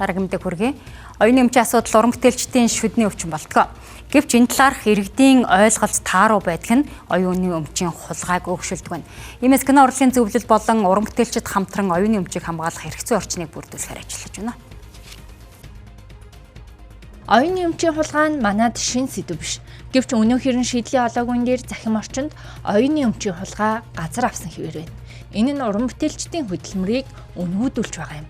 дараагийн мэдээ хүргэе. Оюуны өмчийн асуудал уран бүтээлчдийн шүдний өвчин болтгоо. Гэвч энэ талаарх иргэдийн ойлголт тааруу байдаг нь оюуны өмчийн хулгайг өгшүүлдэг байна. Иймээс кино урлагийн зөвлөл болон уран бүтээлчид хамтран оюуны өмчийг хамгаалах эрх зүйн орчныг бүрдүүлэхээр ажиллаж байна. Оюуны өмчийн хулгай нь манад шин сэдв биш. Гэвч өнөөхөр нь шийдлийн олоогийн дээр захим орчинд оюуны өмчийн хулгай газар авсан хэвээр байна. Энэ нь уран бүтээлчдийн хөдөлмөрийг өнгөөдүүлж байгаа юм.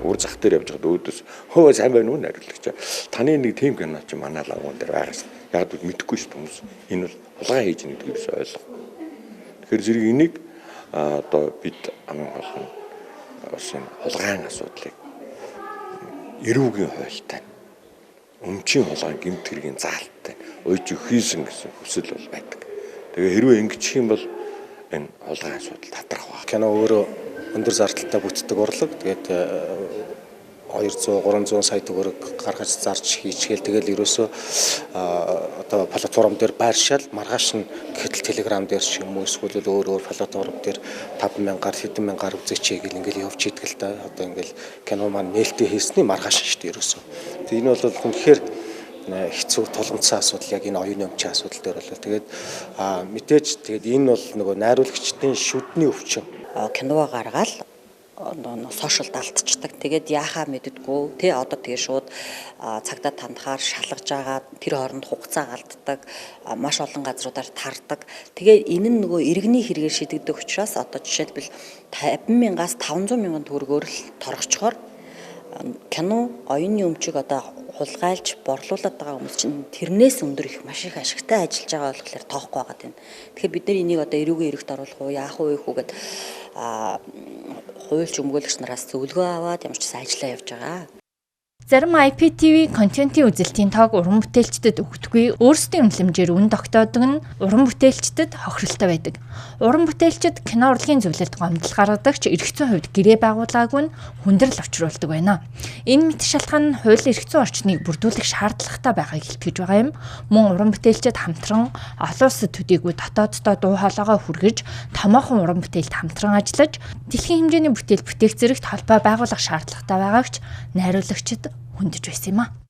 Уур зах дээр явж байгаад өөдөөс хөө сайн байна уу нариулагч. Таны нэг тим кино чи манай лагуун дээр байгаас. Яг л мэдэхгүй шүү хүмүүс. Энэ бол хулгай хийж байгаа гэдгийг биш ойлгох. Тэгэхээр зэрэг энийг одоо бид амин болон бас энэ хулгайн асуудлыг эрүүгийн хуультай өмчийн хулгайн гэмт хэргийн заалттай уйж өгөхийсэн гэсэн хүсэл бол байдаг. Тэгээ хэрвээ ингэчих юм бол энэ хулгайн асуудал татрах баг. Кино өөрөө өндөр зардалтай бүтдэг урлаг. Тэгээд 200-300 сая төгрөг гаргаж зарж хийчихэл тэгэл ерөөсөө одоо платформ дээр байршаал маргааш нь гэтэл телеграм дээр ч юм уу эсвэл өөр платформ дээр 5,000-аар 10,000-аар үзээч гэл ингээл явж идэл та одоо ингээл кино маань нээлттэй хийсний маргааш шүү дээ ерөөсөө. Тэгээд энэ бол үнэхээр хэцүү тулгымцсан асуудал яг энэ оюуны өмчийн асуудал дээр болоо. Тэгээд мэдээж тэгээд энэ бол нөгөө найруулагчдын шүдний өвчин. Кино гаргаал сошиалд алдчихдаг. Тэгээд яахаа мэддэггүй. Тэ одоо тэгээ шууд цагтаа тандахаар шалгаж байгаа тэр хооронд хугацаа галддаг. Маш олон газруудаар тардаг. Тэгээ энэ нь нөгөө иргэний хэрэгээр шийдэгдэх учраас одоо жишээлбэл 50,000-аас 500,000 төгрөгөөр л торгочхоор кино оюуны өмчийг одоо хулгайлж борлуулад байгаа хүмүүс чинь тэрнээс өндөр их маш их ашигтай ажиллаж байгаа болохоор тоохгүй байгаа юм. Тэгэхээр бид нар энийг одоо эрүүгийн эрхт оруулах уу, яах вэ гэхэд хуульч өмгөөлөгч нараас зөвлөгөө аваад ямар ч гэсэн ажиллаа явж байгаа. Зарим IPTV контентын үзэлтийн тоог уран бүтээлчдэд өгдөггүй өөрсдийн үнэлэмжээр үн тогтоодог нь уран бүтээлчдэд хохиролтой байдаг. Уран бүтээлчид кино урлагийн зөвлөлд гомдол гаргадагч эрх зүйн хувьд гэрээ байгуулаагүй нь хүндрэл учруулдаг байна. Энэ мэт шалтгаан нь хуулийн эрх зүйн орчныг бүрдүүлэх шаардлагатай байгааг илтгэж байгаа юм. Мөн уран бүтээлчид хамтран олон улсад төдийгүй дотооддоо дуу хоолойгоо хүргэж томоохон уран бүтээлд хамтран ажиллаж дэлхийн хэмжээний бүтээл бүтээх зэрэгт холбоо байгуулах шаардлагатай байгаагч найруулагчид хүндэж байсан юм а.